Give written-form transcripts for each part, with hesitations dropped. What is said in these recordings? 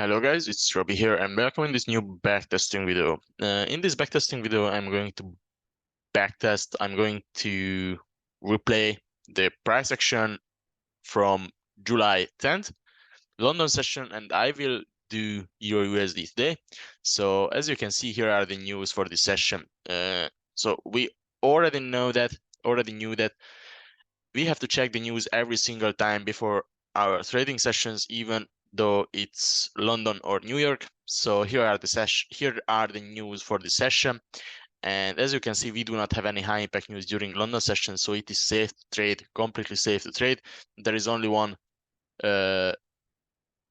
Hello guys, it's Robbie here and welcome in this new backtesting video. In this backtesting video, I'm going to backtest, I'm going to replay the price action from July 10th, London session, and I will do EURUSD today. So as you can see, here are the news for this session. So we already knew that we have to check the news every single time before our trading sessions, even though it's London or New York. So here are the news for the session. And as you can see, we do not have any high impact news during London session, so it is safe to trade, completely safe to trade. There is only one high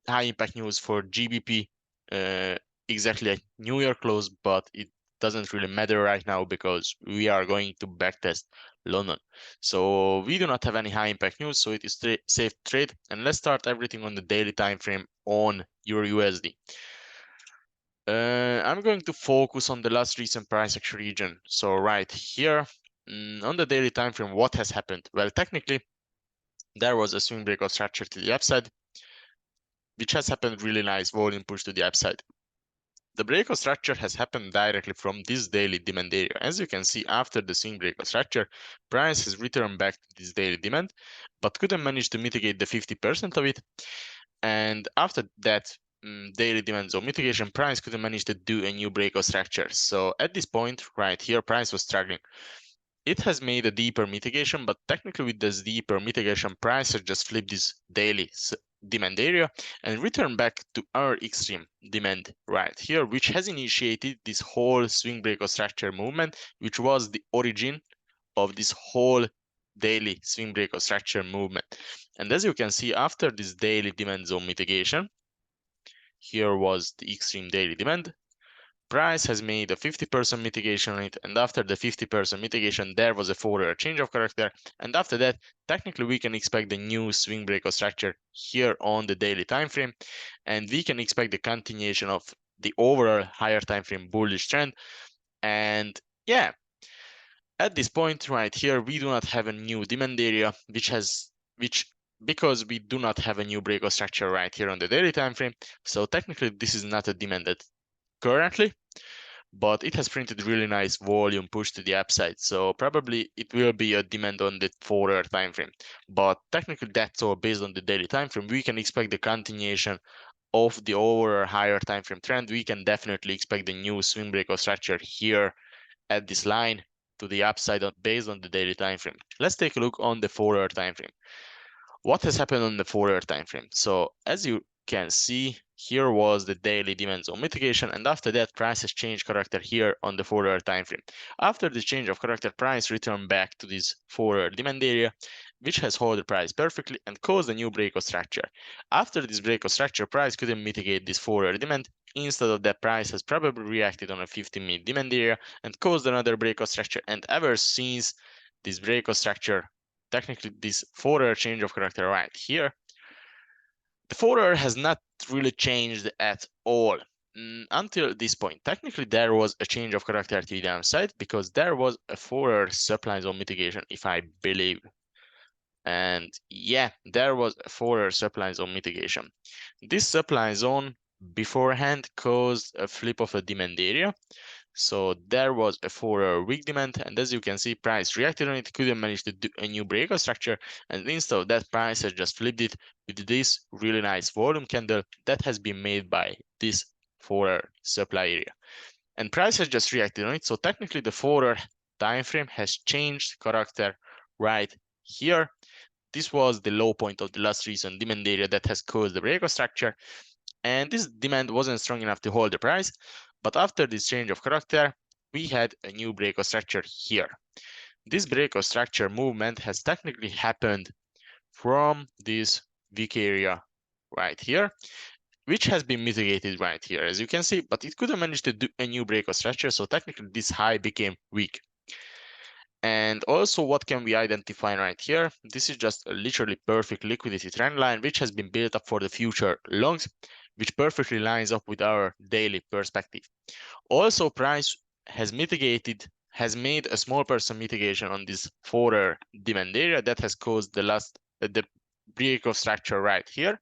impact news for GBP exactly at New York close, but it doesn't really matter right now because we are going to backtest London. So we do not have any high impact news, so it is safe to trade. And let's start everything on the daily time frame on EURUSD. I'm going to focus on the last recent price action region. So right here on the daily time frame, what has happened? Well, technically, there was a swing breakout structure to the upside, which has happened really nice volume push to the upside. The breakout structure has happened directly from this daily demand area. As you can see, after the swing breakout structure, price has returned back to this daily demand, but couldn't manage to mitigate the 50% of it. And after that daily demand zone mitigation, price couldn't manage to do a new breakout structure. So at this point, right here, price was struggling. It has made a deeper mitigation, but technically with this deeper mitigation, price has just flipped this daily demand area and return back to our extreme demand right here, which has initiated this whole swing breakout structure movement, which was the origin of this whole daily swing breakout structure movement. And as you can see, after this daily demand zone mitigation, here was the extreme daily demand. Price has made a 50% mitigation on it, and after the 50% mitigation, there was a further change of character. And after that, technically, we can expect the new swing breakout structure here on the daily time frame, and we can expect the continuation of the overall higher time frame bullish trend. And yeah, at this point right here, we do not have a new demand area, because we do not have a new breakout structure right here on the daily time frame. So technically, this is not a demanded currently, but it has printed really nice volume push to the upside, so probably it will be a demand on the 4-hour time frame. But technically, that's all based on the daily time frame. We can expect the continuation of the over higher time frame trend. We can definitely expect the new swing breakout structure here at this line to the upside based on the daily time frame. Let's take a look on the 4-hour time frame. What has happened on the 4-hour time frame? So as you can see, here was the daily demand zone mitigation, and after that, price has changed character here on the 4-hour time frame. After the change of character, price returned back to this 4-hour demand area, which has held the price perfectly and caused a new breakout structure. After this breakout structure, price couldn't mitigate this 4-hour demand. Instead of that, price has probably reacted on a 15-minute demand area and caused another breakout structure. And ever since this breakout structure, technically this 4-hour change of character right here, the 4-hour has not really changed at all until this point. Technically, there was a change of character to the downside because there was a 4-hour supply zone mitigation, if I believe. And yeah, there was a 4-hour supply zone mitigation. This supply zone beforehand caused a flip of a demand area. So there was a 4-hour weak demand, and as you can see, price reacted on it, couldn't manage to do a new breakout structure, and instead of that, price has just flipped it with this really nice volume candle that has been made by this 4-hour supply area. And price has just reacted on it, so technically the 4-hour time frame has changed character right here. This was the low point of the last recent demand area that has caused the breakout structure, and this demand wasn't strong enough to hold the price. But after this change of character, we had a new breakout structure here. This breakout structure movement has technically happened from this weak area right here, which has been mitigated right here, as you can see, but it couldn't manage to do a new breakout structure, so technically this high became weak. And also, what can we identify right here? This is just a literally perfect liquidity trend line, which has been built up for the future longs, which perfectly lines up with our daily perspective. Also, price has made a small percent mitigation on this 4-hour demand area that has caused the breakout structure right here.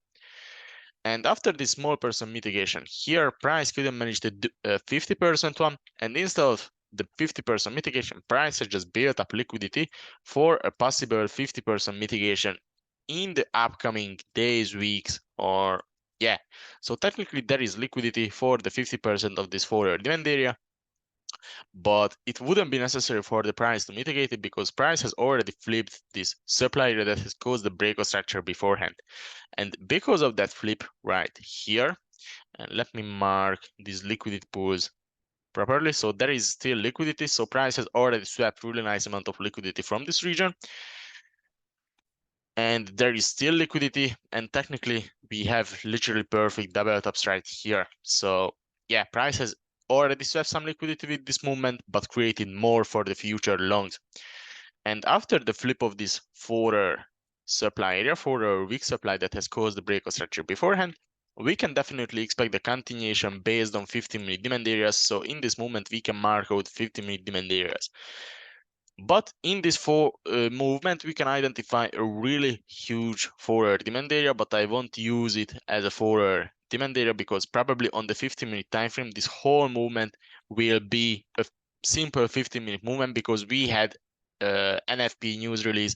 And after this small percent mitigation, here price couldn't manage the 50% one, and instead of the 50% mitigation, price has just built up liquidity for a possible 50% mitigation in the upcoming days, weeks, or yeah. So technically there is liquidity for the 50% of this forward demand area, but it wouldn't be necessary for the price to mitigate it because price has already flipped this supply area that has caused the breakout structure beforehand. And because of that flip right here, and let me mark these liquidity pools properly. So there is still liquidity. So price has already swept really nice amount of liquidity from this region. And there is still liquidity. And technically we have literally perfect double tops right here. So yeah, price has already swept some liquidity with this movement, but created more for the future longs. And after the flip of this forward supply area, for weak supply that has caused the breakout structure beforehand, we can definitely expect the continuation based on 15-minute demand areas. So in this moment, we can mark out 15-minute demand areas. But in this movement, we can identify a really huge forward demand area, but I won't use it as a forward demand area because probably on the 15-minute time frame, this whole movement will be a simple 15-minute movement because we had NFP news release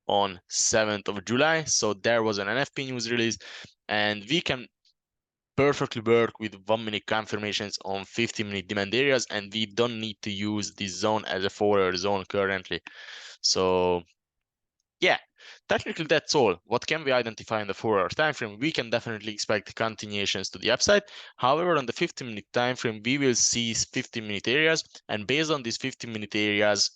on 7th of July. So there was an NFP news release, and we can perfectly work with 1-minute confirmations on 15-minute demand areas, and we don't need to use this zone as a forward zone currently. So yeah, technically that's all. What can we identify in the 4-hour time frame? We can definitely expect continuations to the upside. However, on the 15-minute time frame, we will see 15-minute areas, and based on these 15-minute areas,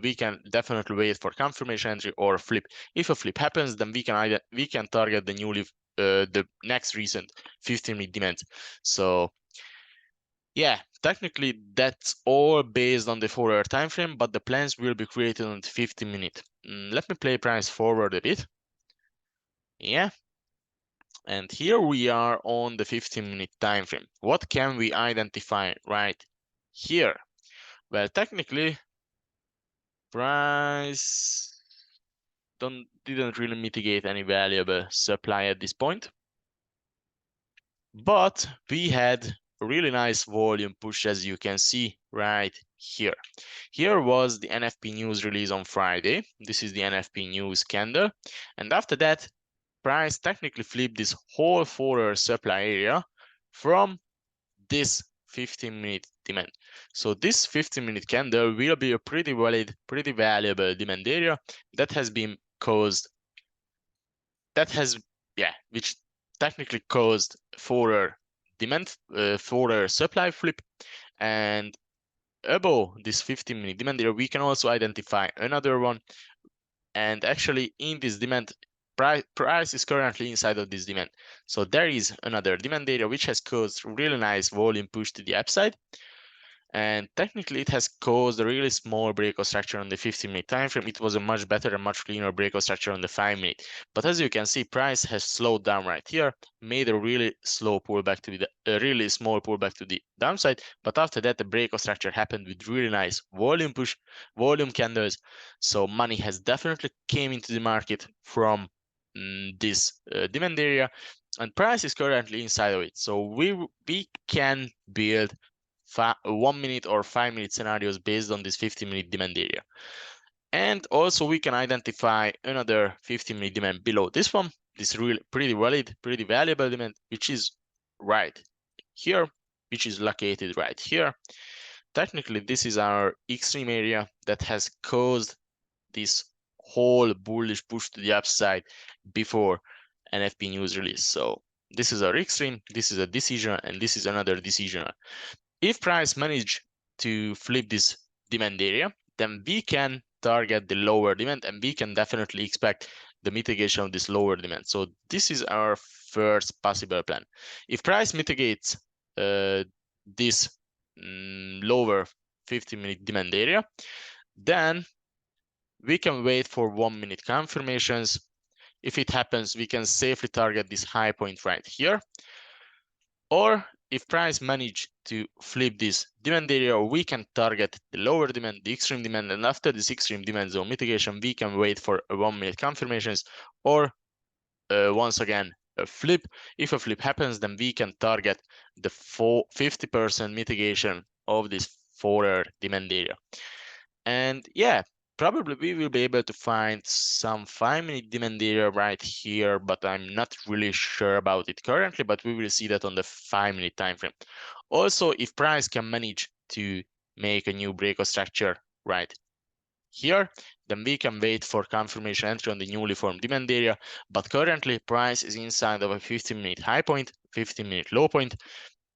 we can definitely wait for confirmation entry or flip. If a flip happens, then we can target the next recent 15-minute demands. So yeah, technically that's all based on the 4-hour time frame, but the plans will be created on the 15-minute. Let me play price forward a bit. Yeah. And here we are on the 15-minute time frame. What can we identify right here? Well, technically, price didn't really mitigate any valuable supply at this point. But we had a really nice volume push, as you can see right here. Here was the NFP news release on Friday. This is the NFP news candle. And after that, price technically flipped this whole forward supply area from this 15-minute demand. So this 15-minute candle will be a pretty valid, pretty valuable demand area that has been caused, which technically caused forward demand, forward supply flip. And above this 15-minute demand area, we can also identify another one. And actually in this demand, price is currently inside of this demand. So there is another demand area which has caused really nice volume push to the upside. And technically it has caused a really small breakout structure on the 15-minute time frame. It was a much better and much cleaner breakout structure on the 5-minute. But as you can see, price has slowed down right here, made a really slow pullback to a really small pullback to the downside. But after that, the breakout structure happened with really nice volume push, volume candles. So money has definitely came into the market from this demand area, and price is currently inside of it. So we can build 1-minute or 5-minute scenarios based on this 15-minute demand area. And also we can identify another 15-minute demand below this one, this really pretty valid, pretty valuable demand, which is right here, which is located right here. Technically, this is our extreme area that has caused this whole bullish push to the upside before NFP news release. So this is our extreme, this is a decision, and this is another decision. If price manage to flip this demand area, then we can target the lower demand, and we can definitely expect the mitigation of this lower demand. So this is our first possible plan. If price mitigates this lower 15-minute demand area, then we can wait for 1-minute confirmations. If it happens, we can safely target this high point right here. Or if price manage to flip this demand area, we can target the lower demand, the extreme demand, and after this extreme demand zone mitigation, we can wait for 1-minute confirmations, or once again, a flip. If a flip happens, then we can target the 50% mitigation of this 4-hour demand area. And yeah, probably we will be able to find some 5-minute demand area right here, but I'm not really sure about it currently, but we will see that on the 5-minute time frame. Also, if price can manage to make a new breakout structure right here, then we can wait for confirmation entry on the newly formed demand area. But currently, price is inside of a 15-minute high point, 15-minute low point.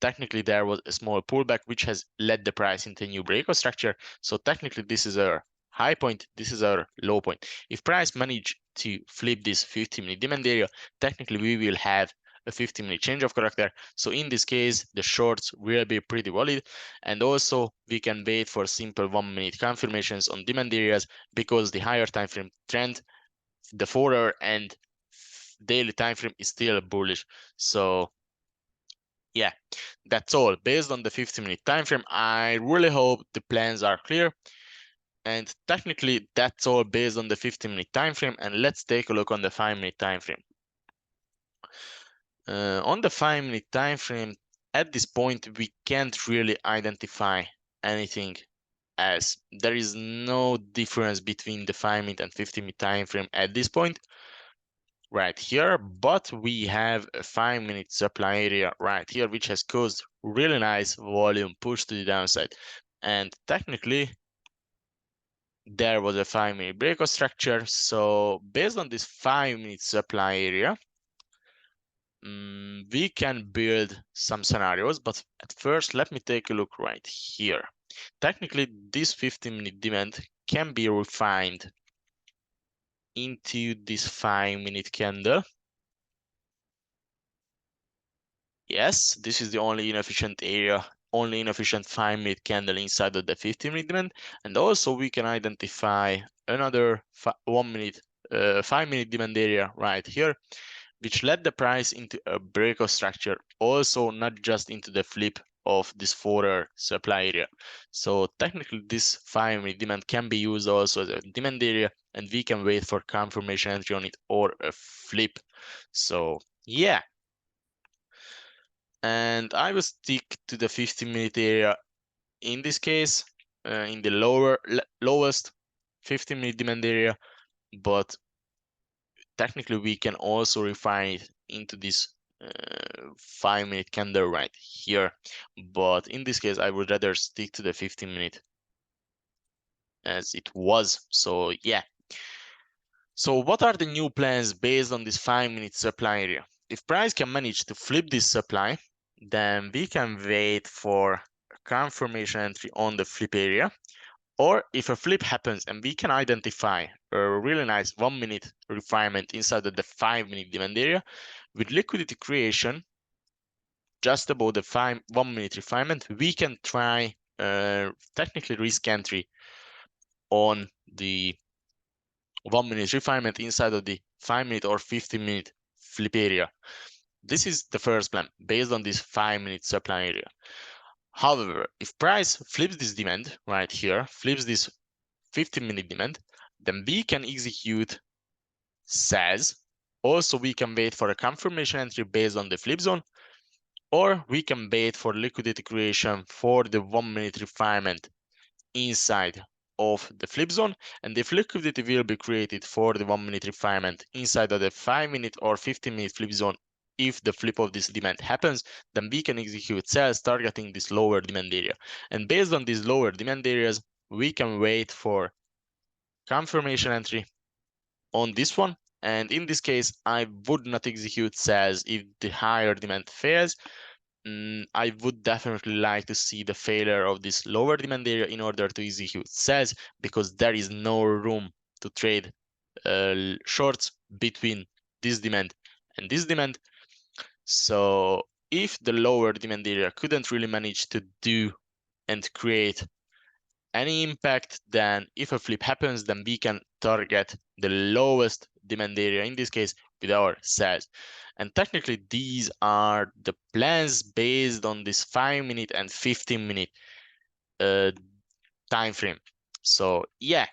Technically, there was a small pullback which has led the price into a new breakout structure. So technically, this is our high point, this is our low point. If price manage to flip this 15-minute demand area, technically we will have a 15-minute change of character. So in this case, the shorts will be pretty valid. And also we can wait for simple 1-minute confirmations on demand areas, because the higher time frame trend, the 4-hour and daily time frame is still bullish. So yeah, that's all. Based on the 15-minute time frame, I really hope the plans are clear. And technically, that's all based on the 15-minute time frame. And let's take a look on the 5-minute time frame. On the 5-minute time frame, at this point, we can't really identify anything, as there is no difference between the 5-minute and 15-minute time frame at this point right here, but we have a 5-minute supply area right here, which has caused really nice volume push to the downside. And technically, there was a 5-minute breakout structure. So based on this 5-minute supply area, we can build some scenarios, but at first let me take a look right here. Technically, this 15-minute demand can be refined into this 5-minute candle. Yes, this is the only inefficient area, only inefficient 5-minute candle inside of the 15-minute demand. And also we can identify another 1-minute, 5-minute demand area right here, which led the price into a breakout structure, also not just into the flip of this 4-hour supply area. So technically this 5-minute demand can be used also as a demand area, and we can wait for confirmation entry on it or a flip. So yeah, and I will stick to the 15-minute area in this case, in the lowest 15-minute demand area, but technically we can also refine it into this 5-minute candle right here, but in this case I would rather stick to the 15-minute as it was. So yeah, so what are the new plans based on this 5-minute supply area? If price can manage to flip this supply, then we can wait for confirmation entry on the flip area. Or if a flip happens and we can identify a really nice 1-minute refinement inside of the 5-minute demand area with liquidity creation just above the 1-minute refinement, we can try technically risk entry on the 1-minute refinement inside of the 5-minute or 15-minute flip area. This is the first plan based on this 5-minute supply area. However, if price flips this demand right here, flips this 15-minute demand, then we can execute says. Also, we can wait for a confirmation entry based on the flip zone, or we can wait for liquidity creation for the 1-minute refinement inside of the flip zone. And if liquidity will be created for the 1-minute refinement inside of the 5-minute or 15-minute flip zone, if the flip of this demand happens, then we can execute sales targeting this lower demand area. And based on these lower demand areas, we can wait for confirmation entry on this one. And in this case, I would not execute sales if the higher demand fails. I would definitely like to see the failure of this lower demand area in order to execute sales, because there is no room to trade shorts between this demand and this demand. So if the lower demand area couldn't really manage to do and create any impact, then if a flip happens, then we can target the lowest demand area, in this case with our sales. And technically these are the plans based on this 5-minute and 15-minute time frame. So yeah,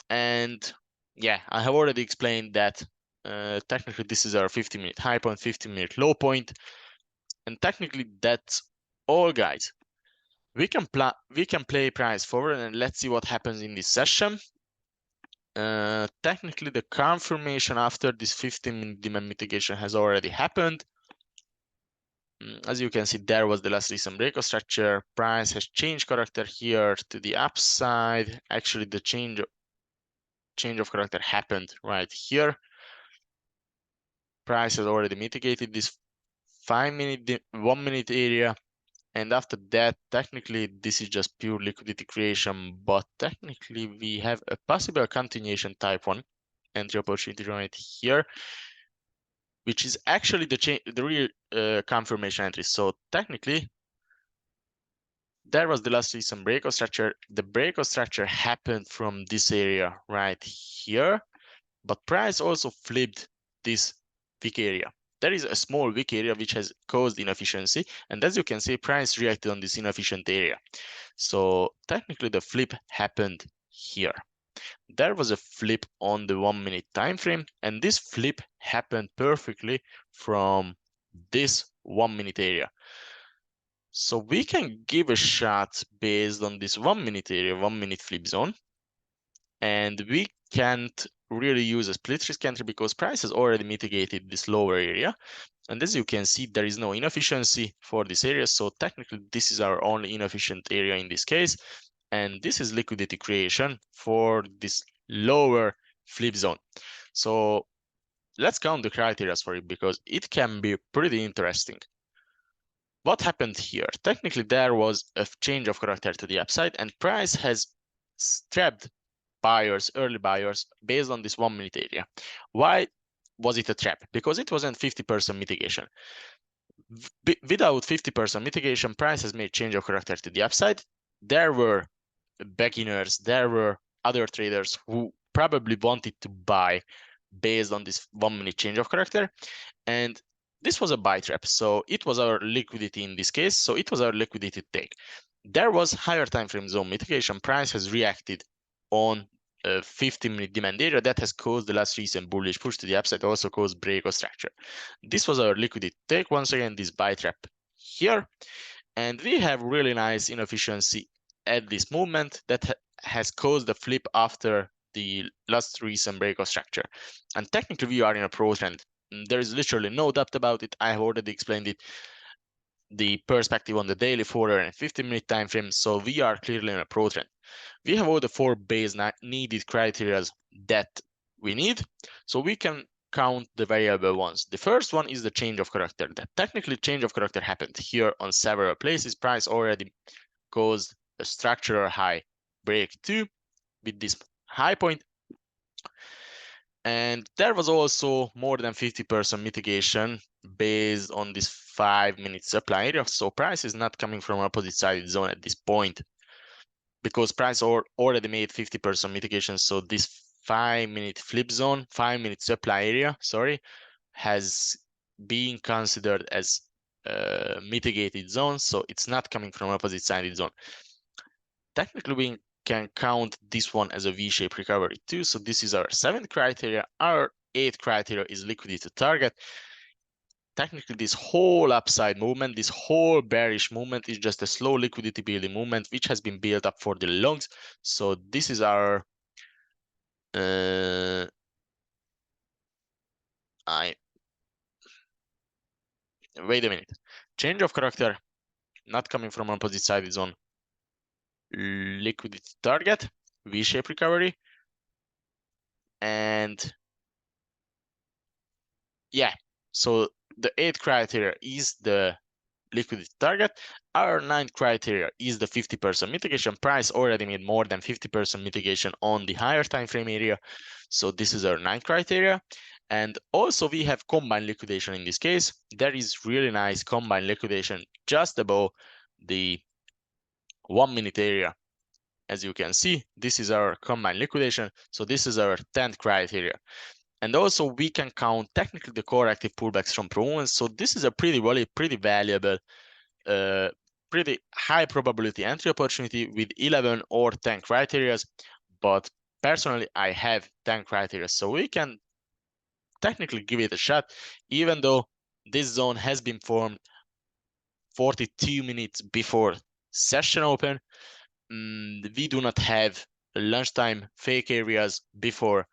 and yeah, I have already explained that Technically, this is our 50-minute high point, 50-minute low point, and technically that's all, guys. We can play price forward, and let's see what happens in this session. Technically, the confirmation after this 15-minute demand mitigation has already happened. As you can see, there was the last recent breakout structure. Price has changed character here to the upside. Actually, the change of character happened right here. Price has already mitigated this 5-minute, 1-minute area. And after that, technically, this is just pure liquidity creation, but technically we have a possible continuation type 1 entry opportunity right here, which is actually the real confirmation entry. So technically, there was the last recent breakout structure. The breakout structure happened from this area right here, but price also flipped this wick area. There is a small wick area which has caused inefficiency, and as you can see, price reacted on this inefficient area. So technically the flip happened here. There was a flip on the 1-minute time frame, and this flip happened perfectly from this 1-minute area. So we can give a shot based on this 1-minute area, 1-minute flip zone, and we can't really use a split risk entry because price has already mitigated this lower area. And as you can see, there is no inefficiency for this area. So technically, this is our only inefficient area in this case. And this is liquidity creation for this lower flip zone. So let's count the criteria for it because it can be pretty interesting. What happened here? Technically, there was a change of character to the upside, and price has trapped buyers, early buyers, based on this 1-minute area. Why was it a trap? Because it wasn't 50% mitigation. Without 50% mitigation, price has made change of character to the upside. There were beginners, there were other traders who probably wanted to buy based on this 1-minute change of character. And this was a buy trap. So it was our liquidity in this case. So it was our liquidity take. There was higher time frame zone mitigation. Price has reacted on a 50-minute demand area that has caused the last recent bullish push to the upside, also caused breakout structure. This was our liquidity take. Once again, this buy trap here. And we have really nice inefficiency at this movement that has caused the flip after the last recent breakout structure. And technically, we are in a pro trend. There is literally no doubt about it. I have already explained it, the perspective on the daily, 4 and 15-minute time frame. So we are clearly in a pro trend. We have all the 4 base needed criteria that we need. So we can count the variable ones. The first one is the change of character. That technically change of character happened here on several places. Price already caused a structural high break 2 with this high point. And there was also more than 50% mitigation based on this 5-minute supply area. So price is not coming from opposite sided zone at this point because price already made 50% mitigation. So this 5-minute flip zone, 5-minute supply area, sorry, has been considered as a mitigated zone. So it's not coming from opposite sided zone. Technically, we can count this one as a V-shaped recovery too. So this is our 7th criteria. Our 8th criteria is liquidity target. Technically, this whole upside movement, this whole bearish movement is just a slow liquidity building movement, which has been built up for the longs. So this is our wait a minute. Change of character, not coming from opposite side zone. Liquidity target, V-shaped recovery. And yeah, so the 8th criteria is the liquidity target. Our 9th criteria is the 50% mitigation. Price already made more than 50% mitigation on the higher time frame area. So this is our 9th criteria. And also we have combined liquidation in this case. There is really nice combined liquidation just above the 1-minute area. As you can see, this is our combined liquidation. So this is our 10th criteria. And also we can count technically the corrective pullbacks from pro. So this is a pretty valuable, pretty high probability entry opportunity with 11 or 10 criteria. But personally, I have 10 criteria. So we can technically give it a shot, even though this zone has been formed 42 minutes before session open. We do not have lunchtime fake areas before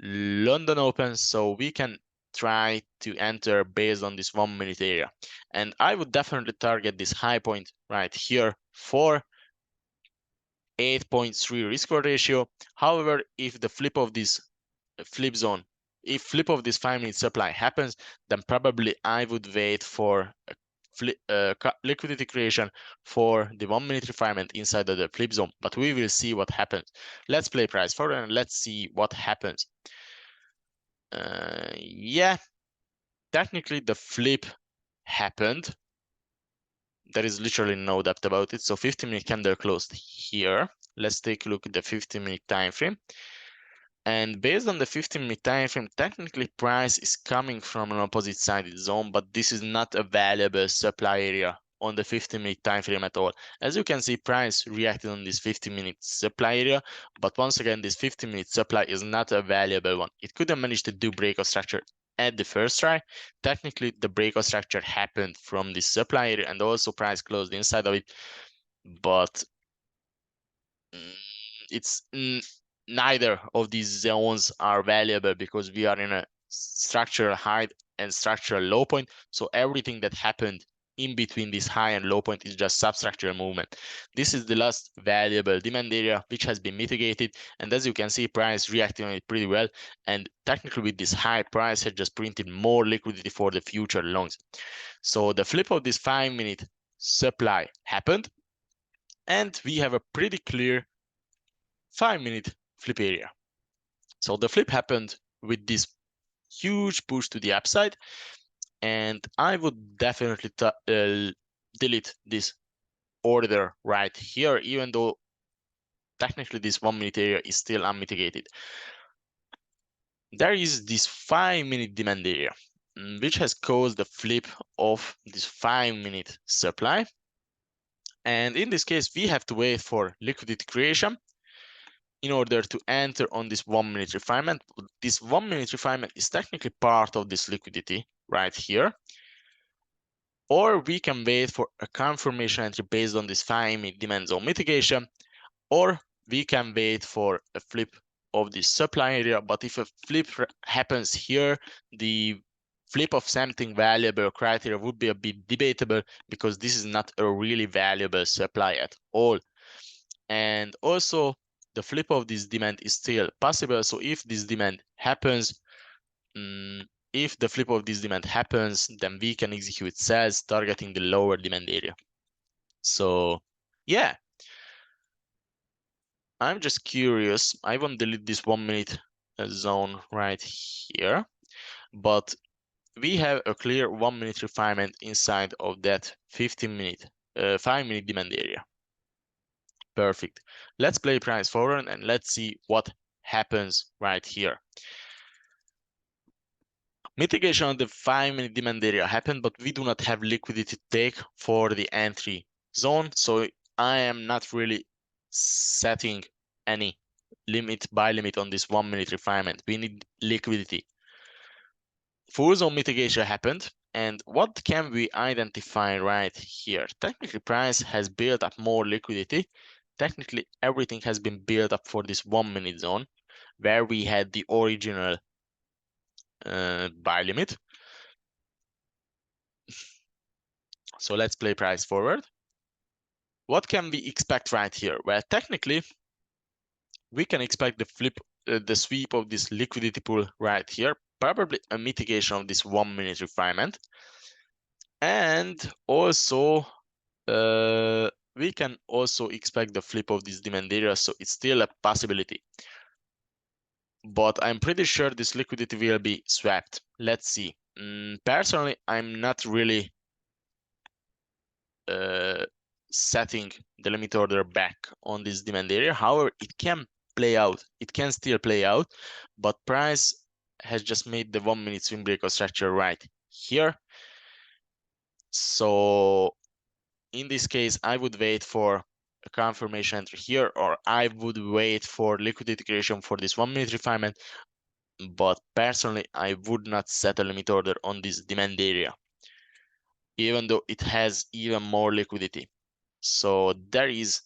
London Open, so we can try to enter based on this 1 minute area. And I would definitely target this high point right here for 8.3 risk reward ratio. However, if the flip of this flip zone, if flip of this 5 minute supply happens, then probably I would wait for liquidity creation for the 1 minute refinement inside of the flip zone, but we will see what happens. Let's play price forward and let's see what happens. Yeah, technically the flip happened. There is literally no doubt about it. So 15-minute candle closed here. Let's take a look at the 15-minute time frame. And based on the 15-minute time frame, technically price is coming from an opposite sided zone, but this is not a valuable supply area on the 15-minute time frame at all. As you can see, price reacted on this 15-minute supply area, but once again, this 15-minute supply is not a valuable one. It couldn't manage to do breakout structure at the first try. Technically, the breakout structure happened from this supply area, and also price closed inside of it, but it's neither of these zones are valuable because we are in a structural high and structural low point. So everything that happened in between this high and low point is just substructural movement. This is the last valuable demand area which has been mitigated, and as you can see, price reacting on it pretty well, and technically with this high, price had just printed more liquidity for the future longs. So the flip of this 5-minute supply happened, and we have a pretty clear 5-minute flip area. So the flip happened with this huge push to the upside, and I would definitely delete this order right here, even though technically this 1-minute area is still unmitigated. There is this 5-minute demand area, which has caused the flip of this 5-minute supply. And in this case, we have to wait for liquidity creation in order to enter on this 1-minute refinement. This 1-minute refinement is technically part of this liquidity right here. Or we can wait for a confirmation entry based on this 5-minute demand zone mitigation, or we can wait for a flip of this supply area. But if a flip happens here, the flip of something valuable criteria would be a bit debatable because this is not a really valuable supply at all. And also the flip of this demand is still possible. So if this demand happens, if the flip of this demand happens, then we can execute sells targeting the lower demand area. So yeah, I'm just curious. I won't delete this 1-minute zone right here, but we have a clear 1-minute refinement inside of that 15-minute, 5-minute demand area. Perfect. Let's play price forward and let's see what happens right here. Mitigation of the 5-minute demand area happened, but we do not have liquidity to take for the entry zone. So I am not really setting any buy limit on this 1-minute refinement. We need liquidity. Full zone mitigation happened. And what can we identify right here? Technically, price has built up more liquidity. Technically, everything has been built up for this 1-minute zone where we had the original buy limit. So let's play price forward. What can we expect right here? Well, technically, we can expect the flip, the sweep of this liquidity pool right here, probably a mitigation of this 1-minute refinement. And also, we can also expect the flip of this demand area, so it's still a possibility. But I'm pretty sure this liquidity will be swapped. Let's see. Personally, I'm not really setting the limit order back on this demand area. However, it can play out. It can still play out, but price has just made the 1-minute swing breakout structure right here. So in this case, I would wait for a confirmation entry here, or I would wait for liquidity creation for this 1-minute refinement. but personally, I would not set a limit order on this demand area, even though it has even more liquidity. So there is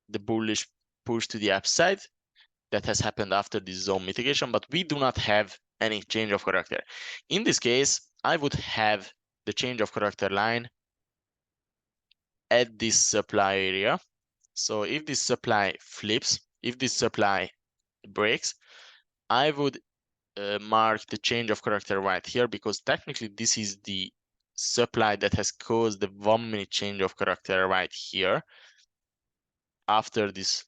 the bullish push to the upside that has happened after this zone mitigation, but we do not have any change of character. In this case, I would have the change of character line at this supply area. So if this supply flips, if this supply breaks, I would mark the change of character right here, because technically this is the supply that has caused the 1 minute change of character right here after this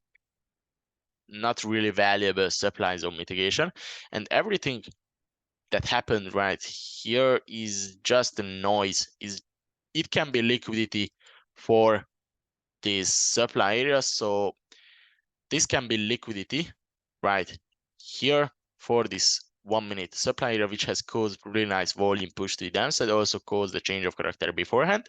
not really valuable supply zone mitigation. And everything that happened right here is just a noise. It can be liquidity for this supply area. So this can be liquidity right here for this 1 minute supply area, which has caused really nice volume push to the downside, also caused the change of character beforehand.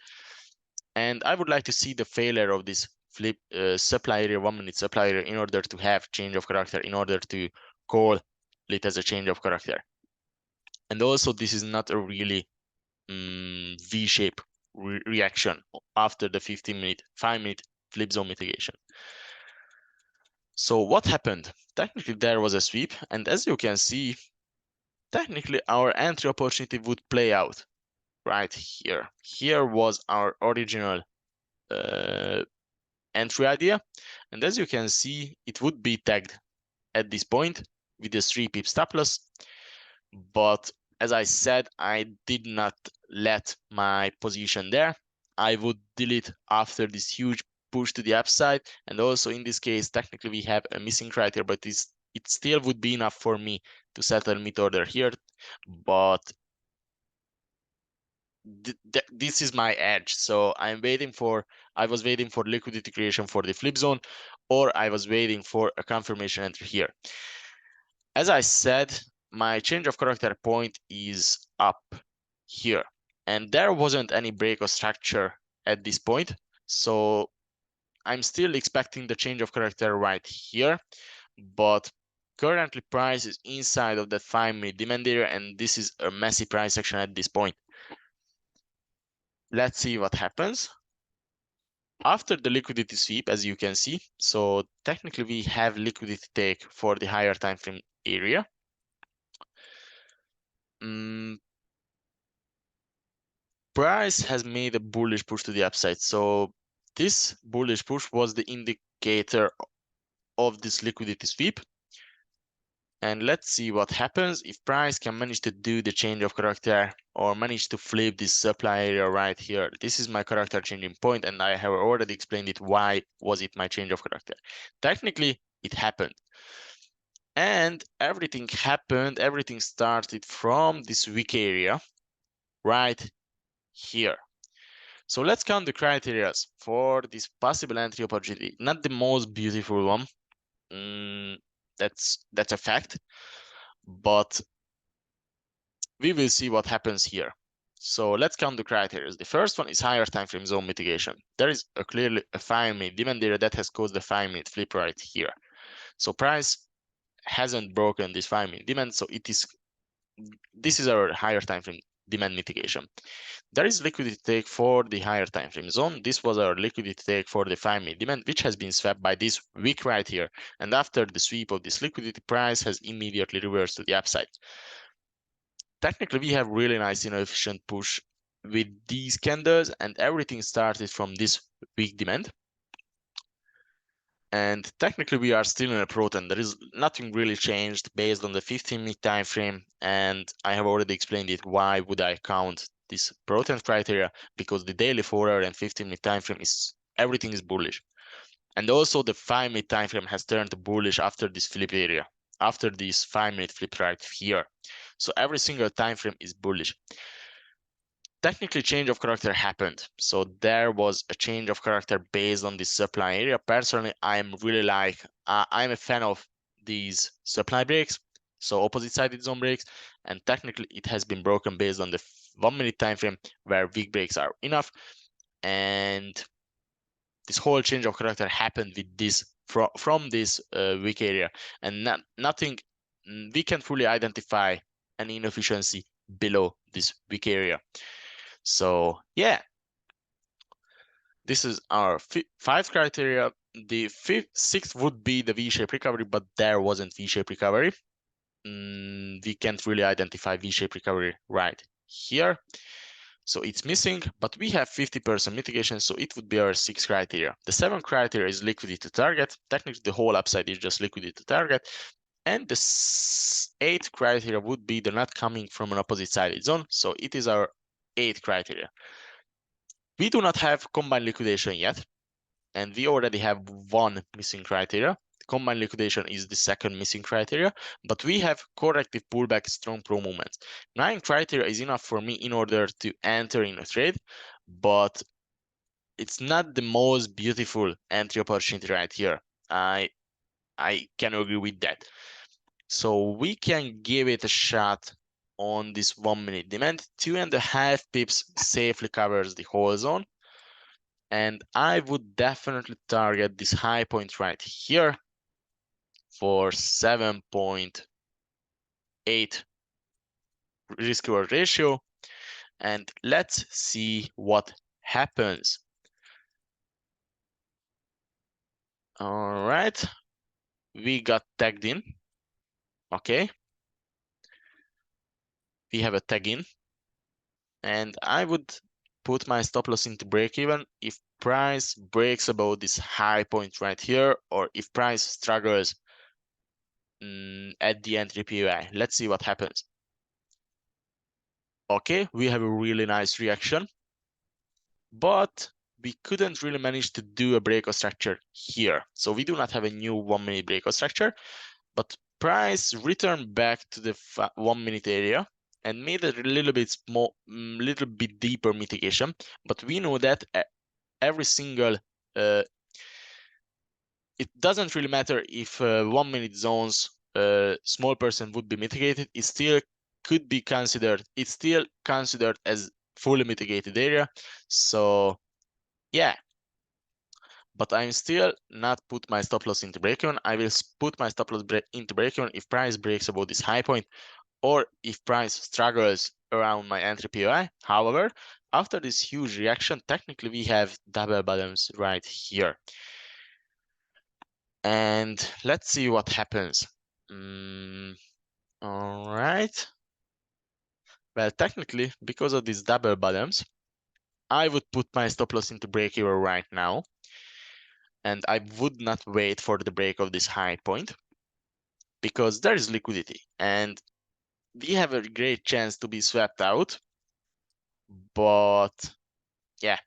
And I would like to see the failure of this flip supply area, 1 minute supply area, in order to have change of character, in order to call it as a change of character. And also, this is not a really V-shape reaction after the 15-minute, 5-minute flip zone mitigation. So what happened? Technically, there was a sweep, and as you can see, technically our entry opportunity would play out right here. Here was our original entry idea, and as you can see, it would be tagged at this point with the 3 pip stop loss. But as I said, I did not let my position there. I would delete after this huge push to the upside. And also in this case, technically we have a missing criteria, but it still would be enough for me to settle mid order here. But this is my edge. So I was waiting for liquidity creation for the flip zone, or I was waiting for a confirmation entry here. As I said, my change of character point is up here, and there wasn't any break of structure at this point. So I'm still expecting the change of character right here, but currently price is inside of that 5-minute demand area, and this is a messy price action at this point. Let's see what happens after the liquidity sweep. As you can see, so technically we have liquidity take for the higher time frame area. Price has made a bullish push to the upside. So this bullish push was the indicator of this liquidity sweep. And let's see what happens if price can manage to do the change of character or manage to flip this supply area right here. This is my character changing point, and I have already explained it. Why was it my change of character? Technically, it happened. And everything started from this weak area right here. So let's count the criteria for this possible entry opportunity. Not the most beautiful one. That's a fact. But we will see what happens here. So let's count the criteria. The first one is higher time frame zone mitigation. There is clearly a 5-minute demand area that has caused the 5-minute flip right here. So price hasn't broken this 5-minute demand, so this is our higher time frame demand mitigation. There is liquidity take for the higher time frame zone. This was our liquidity take for the 5-minute demand, which has been swept by this wick right here. And after the sweep of this liquidity, price has immediately reversed to the upside. Technically, we have really nice inefficient push with these candles, and everything started from this weak demand. And technically, we are still in a pro trend. There is nothing really changed based on the 15-minute time frame, and I have already explained it. Why would I count this pro trend criteria? Because the daily 4-hour and 15-minute time frame everything is bullish, and also the 5-minute time frame has turned bullish after this flip area, after this 5-minute flip right here. So every single time frame is bullish. Technically, change of character happened. So there was a change of character based on this supply area. Personally, I'm really I'm a fan of these supply breaks, so opposite-sided zone breaks, and technically it has been broken based on the 1-minute time frame where weak breaks are enough. And this whole change of character happened with this from this weak area, and nothing we can fully identify an inefficiency below this weak area. So yeah, this is our 5 criteria. The sixth would be the V-shaped recovery, but there wasn't V-shaped recovery. We can't really identify V-shaped recovery right here. So it's missing, but we have 50% mitigation, so it would be our 6th criteria. The 7th criteria is liquidity to target. Technically, the whole upside is just liquidity to target. And the 8th criteria would be the not coming from an opposite sided zone. So it is our 8th criteria. We do not have combined liquidation yet, and we already have one missing criteria. Combined liquidation is the second missing criteria, but we have corrective pullback, strong pro movements. 9 criteria is enough for me in order to enter in a trade, but it's not the most beautiful entry opportunity right here. I can agree with that. So we can give it a shot on this 1 minute demand. 2.5 pips safely covers the whole zone. And I would definitely target this high point right here for 7.8 risk reward ratio. And let's see what happens. All right, we got tagged in. Okay, we have a tag in, and I would put my stop loss into break even if price breaks above this high point right here, or if price struggles at the entry POI. Let's see what happens. Okay, we have a really nice reaction, but we couldn't really manage to do a breakout structure here. So we do not have a new 1 minute breakout structure, but price returned back to the 1 minute area and made a little bit small, little bit deeper mitigation. But we know that every single it doesn't really matter if 1 minute zones small percent would be mitigated. It still could be considered. It's still considered as fully mitigated area. So yeah, but I'm still not put my stop loss into break even. I will put my stop loss into break even if price breaks above this high point, or if price struggles around my entry POI. However, after this huge reaction, technically we have double bottoms right here. And let's see what happens. All right. Well, technically, because of these double bottoms, I would put my stop loss into break even right now. And I would not wait for the break of this high point, because there is liquidity and we have a great chance to be swept out. But yeah,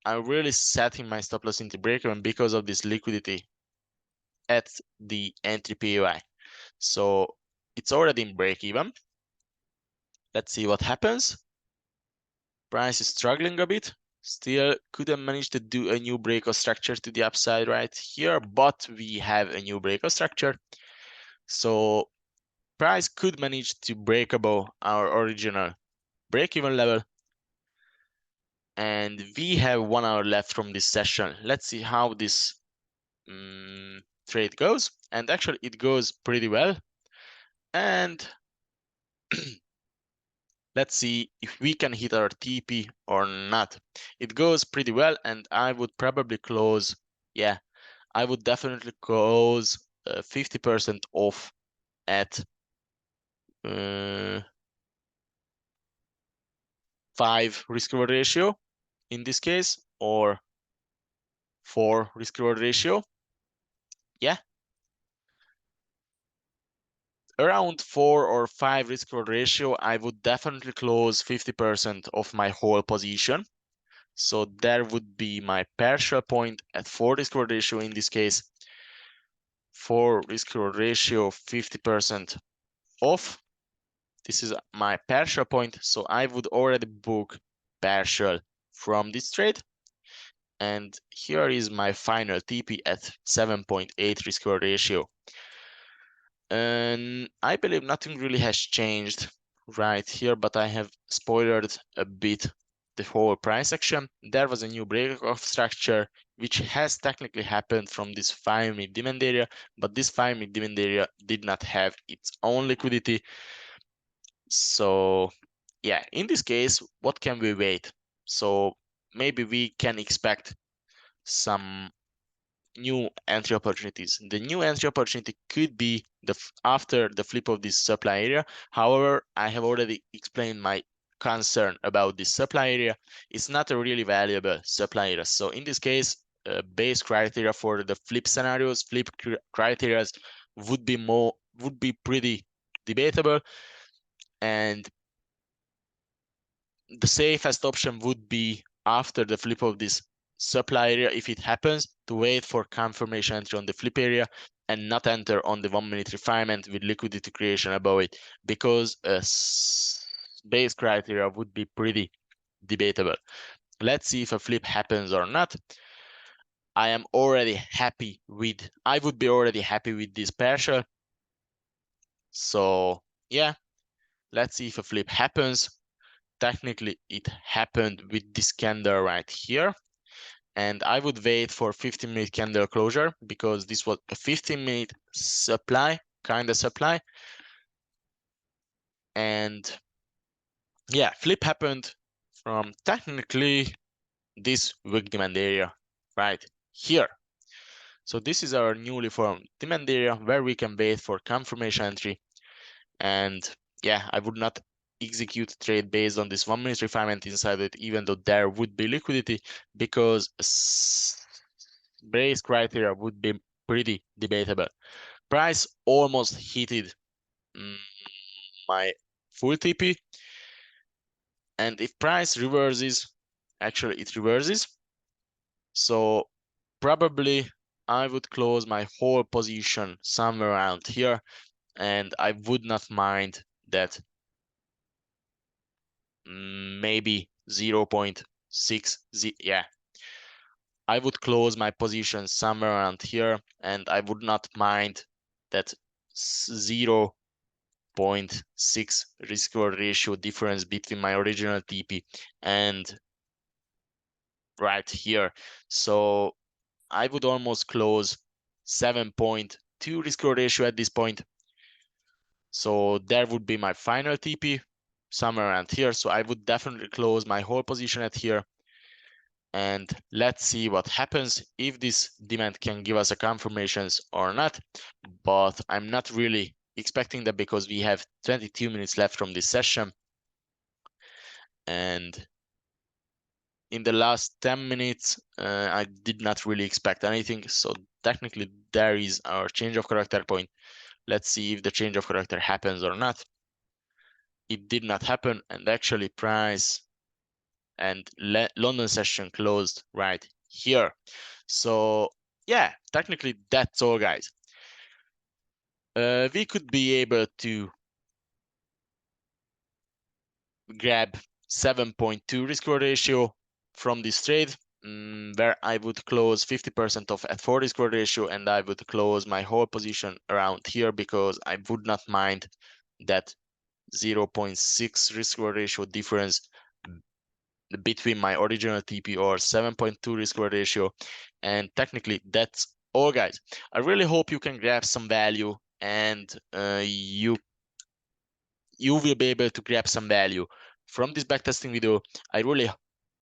I'm really setting my stop loss into break even because of this liquidity at the entry POI. So it's already in break even. Let's see what happens. Price is struggling a bit. Still couldn't manage to do a new breakout structure to the upside right here, but we have a new breakout structure. So price could manage to break above our original break-even level. And we have 1 hour left from this session. Let's see how this trade goes. And actually it goes pretty well. And let's see if we can hit our TP or not. It goes pretty well, and I would probably close, yeah, I would definitely close 50% off at 5 risk reward ratio in this case, or 4 risk reward ratio. Yeah, around 4 or 5 risk reward ratio, I would definitely close 50% of my whole position. So there would be my partial point at 4 risk reward ratio in this case. 4 risk reward ratio, 50% off. This is my partial point, so I would already book partial from this trade. And here is my final TP at 7.8 risk reward ratio. And I believe nothing really has changed right here, but I have spoiled a bit the whole price action, there was a new break of structure, which has technically happened from this 5-minute demand area, but this 5-minute demand area did not have its own liquidity. So yeah, in this case, what can we wait? So maybe we can expect some new entry opportunities. The new entry opportunity could be after the flip of this supply area. However, I have already explained my concern about this supply area. It's not a really valuable supply area. So in this case, base criteria for the flip scenarios, flip criteria would be pretty debatable, and the safest option would be after the flip of this supply area, if it happens, to wait for confirmation entry on the flip area and not enter on the 1-minute refinement with liquidity creation above it, because base criteria would be pretty debatable. Let's see if a flip happens or not. I would be already happy with this partial. So yeah, let's see if a flip happens. Technically, it happened with this candle right here. And I would wait for 15-minute candle closure, because this was a 15-minute supply, kind of supply. And yeah, flip happened from technically this weak demand area right here. So this is our newly formed demand area where we can wait for confirmation entry. And yeah, I would not execute a trade based on this 1-minute refinement inside it, even though there would be liquidity, because base criteria would be pretty debatable. Price almost hit my full TP, and if price reverses, actually it reverses, so probably I would close my whole position somewhere around here, and I would not mind that maybe 0.6, yeah, I would close my position somewhere around here, and I would not mind that 0.6 risk reward ratio difference between my original TP and right here. So I would almost close 7.2 risk reward ratio at this point. So there would be my final TP somewhere around here. So I would definitely close my whole position at here. And let's see what happens, if this demand can give us a confirmations or not. But I'm not really expecting that, because we have 22 minutes left from this session. And in the last 10 minutes, I did not really expect anything. So technically there is our change of character point. Let's see if the change of character happens or not. It did not happen, and actually price and London session closed right here. So yeah, technically that's all, guys. We could be able to grab 7.2 risk reward ratio from this trade, where I would close 50% of at 4 risk reward ratio, and I would close my whole position around here, because I would not mind that 0.6 risk reward ratio difference between my original TP or 7.2 risk reward ratio. And technically that's all, guys. I really hope you can grab some value, and you will be able to grab some value from this backtesting video. I really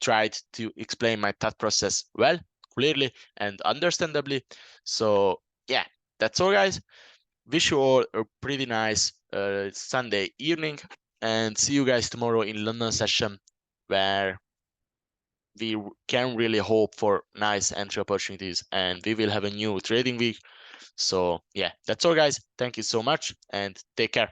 tried to explain my thought process well, clearly, and understandably. So yeah, that's all, guys. Wish you all a pretty nice Sunday evening, and see you guys tomorrow in London session, where we can really hope for nice entry opportunities, and we will have a new trading week. So yeah, that's all, guys. Thank you so much, and take care.